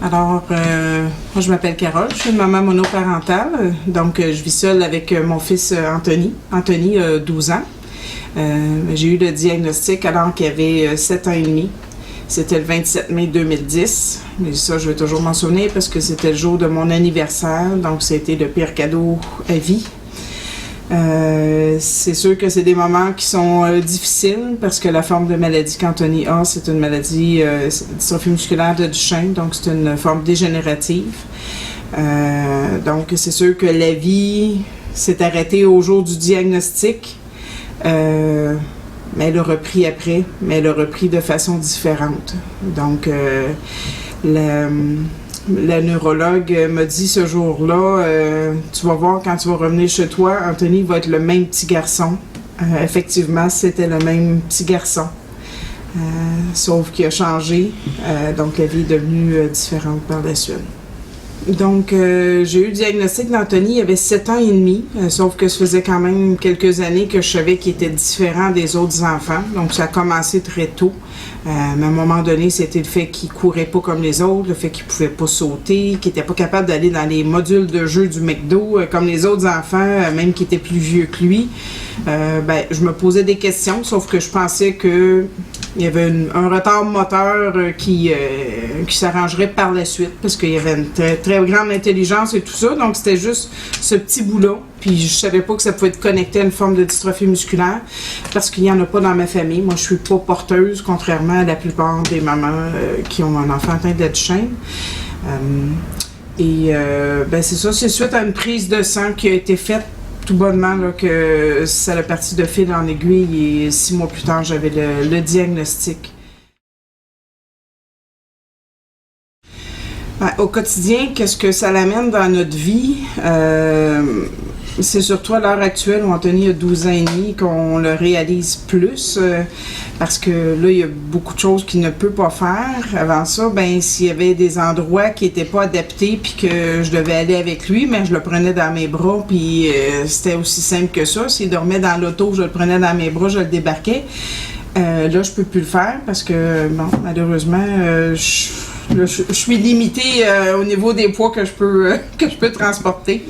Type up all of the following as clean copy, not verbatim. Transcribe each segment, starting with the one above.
Alors, moi je m'appelle Carole, je suis une maman monoparentale, donc je vis seule avec mon fils Anthony. Anthony a 12 ans. J'ai eu le diagnostic alors qu'il avait 7 ans et demi. C'était le 27 mai 2010. Mais ça, je vais toujours m'en souvenir parce que c'était le jour de mon anniversaire, donc c'était le pire cadeau à vie. C'est sûr que c'est des moments qui sont difficiles parce que la forme de maladie qu'Anthony a, c'est une maladie dystrophie musculaire de Duchenne, donc c'est une forme dégénérative. Donc c'est sûr que la vie s'est arrêtée au jour du diagnostic, mais elle a repris après, mais elle a repris de façon différente. Donc la neurologue m'a dit ce jour-là, tu vas voir quand tu vas revenir chez toi, Anthony va être le même petit garçon. Effectivement, c'était le même petit garçon, sauf qu'il a changé, donc la vie est devenue différente par la suite. Donc, j'ai eu le diagnostic d'Anthony, il avait 7 ans et demi, sauf que ça faisait quand même quelques années que je savais qu'il était différent des autres enfants, donc ça a commencé très tôt. Mais à un moment donné, c'était le fait qu'il courait pas comme les autres, le fait qu'il pouvait pas sauter, qu'il était pas capable d'aller dans les modules de jeu du McDo comme les autres enfants, même qui étaient plus vieux que lui. Je me posais des questions, sauf que je pensais que il y avait un retard moteur qui s'arrangerait par la suite, parce qu'il y avait une très, très grande intelligence et tout ça, donc c'était juste ce petit bout-là. Puis je savais pas que ça pouvait être connecté à une forme de dystrophie musculaire, parce qu'il n'y en a pas dans ma famille. Moi, je suis pas porteuse, contrairement à la plupart des mamans qui ont un enfant atteint de Duchenne. C'est ça, c'est suite à une prise de sang qui a été faite tout bonnement, là, que ça a parti de fil en aiguille, et 6 mois plus tard, j'avais le diagnostic. Au quotidien, qu'est-ce que ça l'amène dans notre vie? C'est surtout à l'heure actuelle où Anthony a 12 ans et demi qu'on le réalise plus, parce que là, il y a beaucoup de choses qu'il ne peut pas faire. Avant ça, s'il y avait des endroits qui n'étaient pas adaptés puis que je devais aller avec lui, mais je le prenais dans mes bras, puis c'était aussi simple que ça. S'il dormait dans l'auto, je le prenais dans mes bras, je le débarquais. Là, je peux plus le faire parce que, malheureusement, je suis limitée au niveau des poids que je peux transporter.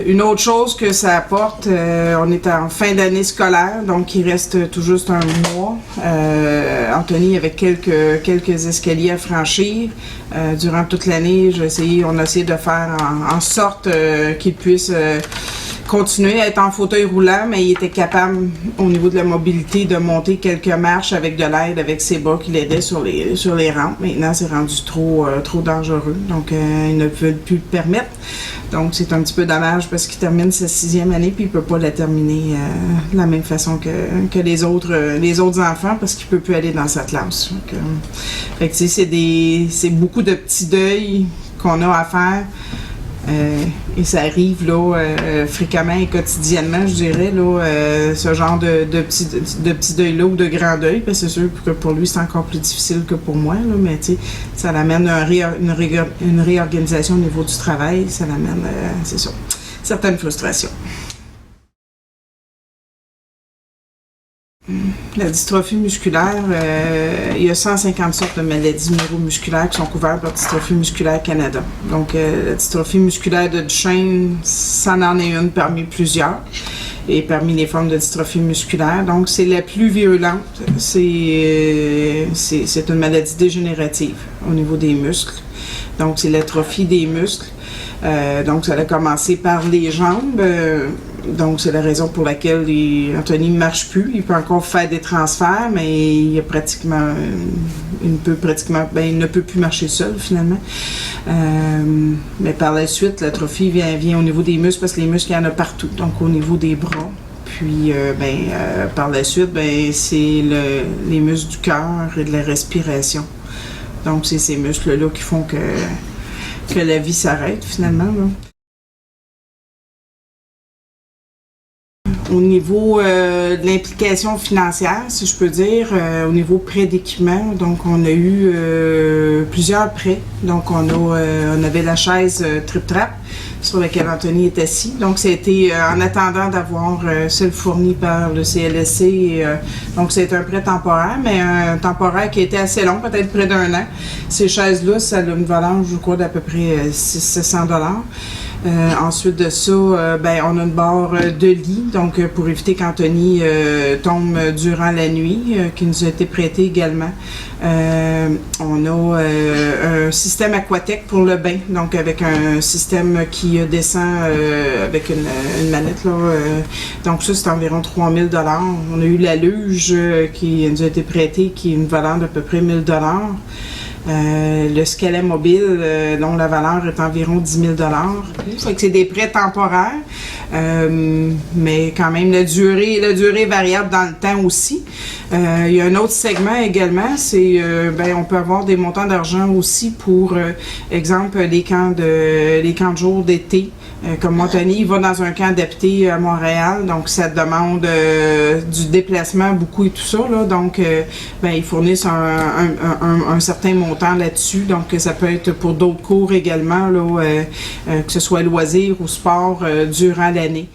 Une autre chose que ça apporte, on est en fin d'année scolaire, donc il reste tout juste un mois. Anthony avait quelques escaliers à franchir. Durant toute l'année, on a essayé de faire en sorte qu'il puisse continuer à être en fauteuil roulant, mais il était capable, au niveau de la mobilité, de monter quelques marches avec de l'aide, avec ses bras qui l'aidaient sur les rampes. Maintenant, c'est rendu trop dangereux, donc ils ne veulent plus le permettre. Donc, c'est un petit peu dommage parce qu'il termine sa 6e année puis il peut pas la terminer de la même façon que les autres enfants parce qu'il peut plus aller dans sa classe. Donc, c'est beaucoup de petits deuils qu'on a à faire. Et ça arrive là fréquemment et quotidiennement, je dirais, là, ce genre de petits deuils-là ou de grands deuils, parce que c'est sûr que pour lui c'est encore plus difficile que pour moi, là, mais ça l'amène une réorganisation au niveau du travail, ça l'amène, c'est ça, certaines frustrations. La dystrophie musculaire, il y a 150 sortes de maladies neuromusculaires qui sont couvertes par Dystrophie musculaire Canada. Donc, la dystrophie musculaire de Duchenne, ça en est une parmi plusieurs et parmi les formes de dystrophie musculaire. Donc, c'est la plus virulente. C'est une maladie dégénérative au niveau des muscles. Donc, c'est l'atrophie des muscles. Donc, ça a commencé par les jambes. Donc, c'est la raison pour laquelle Anthony ne marche plus. Il peut encore faire des transferts, mais il ne peut plus marcher seul, finalement. Mais par la suite, l'atrophie vient au niveau des muscles, parce que les muscles, il y en a partout, donc au niveau des bras. Puis, par la suite, c'est les muscles du cœur et de la respiration. Donc, c'est ces muscles-là qui font que la vie s'arrête, finalement, là. Au niveau de l'implication financière, si je peux dire, au niveau prêt d'équipement, donc on a eu plusieurs prêts. Donc on avait la chaise Trip Trap. sur lequel Anthony est assis. Donc, ça a été en attendant d'avoir celle fournie par le CLSC. Donc, c'est un prêt temporaire, mais un temporaire qui a été assez long, peut-être près d'1 an. Ces chaises-là, ça a une valeur, je crois, d'à peu près 600 $. Ensuite de ça, on a une barre de lit, donc pour éviter qu'Anthony tombe durant la nuit, qui nous a été prêté également. On a un système Aquatec pour le bain, donc avec un système qui descend avec une manette. Là, donc ça, c'est environ 3000 $. On a eu la luge qui nous a été prêtée, qui est une valeur d'à peu près 1000 $. Le scalet mobile, dont la valeur est environ 10 000 $. Ça fait que c'est des prêts temporaires, mais quand même la durée est variable dans le temps aussi. Il y a un autre segment également, c'est on peut avoir des montants d'argent aussi pour, exemple, les camps de jour d'été. Comme Anthony, il va dans un camp adapté à Montréal, donc ça demande du déplacement beaucoup et tout ça, là, donc ils fournissent un certain montant là-dessus, donc ça peut être pour d'autres cours également, là, que ce soit loisirs ou sport durant l'année.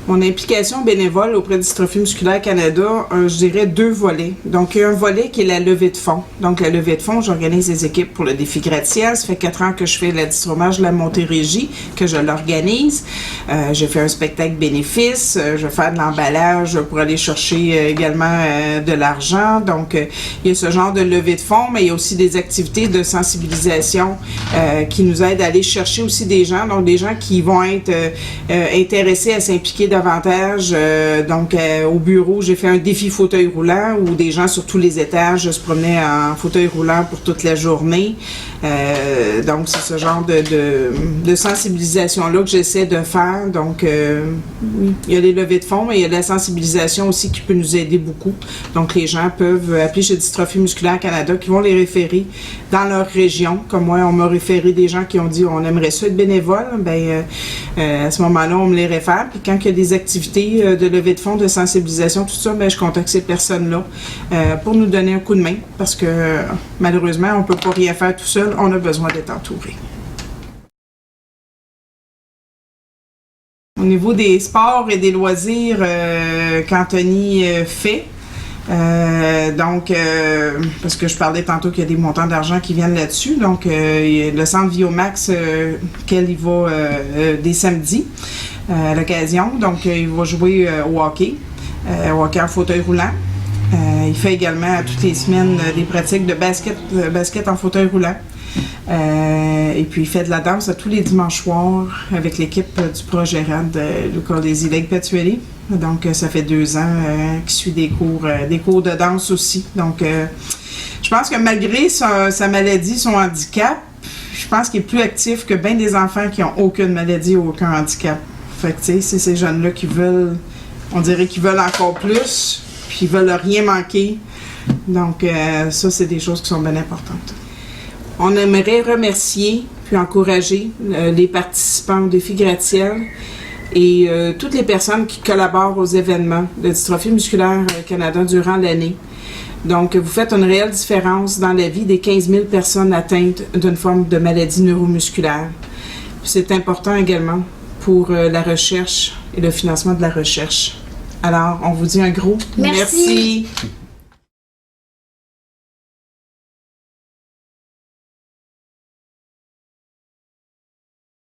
Mon implication bénévole auprès d'Dystrophie musculaire Canada, je dirais 2 volets. Donc, il y a un volet qui est la levée de fonds. Donc, la levée de fonds, j'organise des équipes pour le défi gratte-ciel. Ça fait 4 ans que je fais la distromage de la Montérégie, que je l'organise. J'ai fait un spectacle bénéfice. Je vais faire de l'emballage pour aller chercher également de l'argent. Donc, il y a ce genre de levée de fonds, mais il y a aussi des activités de sensibilisation qui nous aident à aller chercher aussi des gens. Donc, des gens qui vont être intéressés à s'impliquer davantage. Au bureau, j'ai fait un défi fauteuil roulant où des gens sur tous les étages se promenaient en fauteuil roulant pour toute la journée. Donc, c'est ce genre de sensibilisation-là que j'essaie de faire. Donc, oui, il y a les levées de fonds, mais il y a de la sensibilisation aussi qui peut nous aider beaucoup. Donc, les gens peuvent appeler chez Dystrophie musculaire Canada qui vont les référer dans leur région. Comme moi, on m'a référé des gens qui ont dit on aimerait ça être bénévole. À ce moment-là, on me les réfère. Puis quand il y a des activités de levée de fonds, de sensibilisation, tout ça, je contacte ces personnes-là pour nous donner un coup de main parce que malheureusement, on ne peut pas rien faire tout seul. On a besoin d'être entouré. Au niveau des sports et des loisirs qu'Anthony fait, parce que je parlais tantôt qu'il y a des montants d'argent qui viennent là-dessus. Donc, il y a le centre Viomax auquel il va des samedis à l'occasion. Donc, il va jouer au hockey en fauteuil roulant. Il fait également toutes les semaines des pratiques de basket en fauteuil roulant. Et puis, il fait de la danse tous les dimanches soirs avec l'équipe du projet RAD de Lucas des Legs Patuelli. Donc, ça fait 2 ans qu'il suit des cours de danse aussi. Donc, je pense que malgré sa maladie, son handicap, je pense qu'il est plus actif que bien des enfants qui n'ont aucune maladie ou aucun handicap. Fait que, tu sais, c'est ces jeunes-là qui veulent, on dirait qu'ils veulent encore plus, puis ils veulent rien manquer. Donc, ça, c'est des choses qui sont bien importantes. On aimerait remercier puis encourager les participants au défi gratte-ciel et toutes les personnes qui collaborent aux événements de Dystrophie musculaire Canada durant l'année. Donc, vous faites une réelle différence dans la vie des 15 000 personnes atteintes d'une forme de maladie neuromusculaire. C'est important également pour la recherche et le financement de la recherche. Alors, on vous dit un gros merci.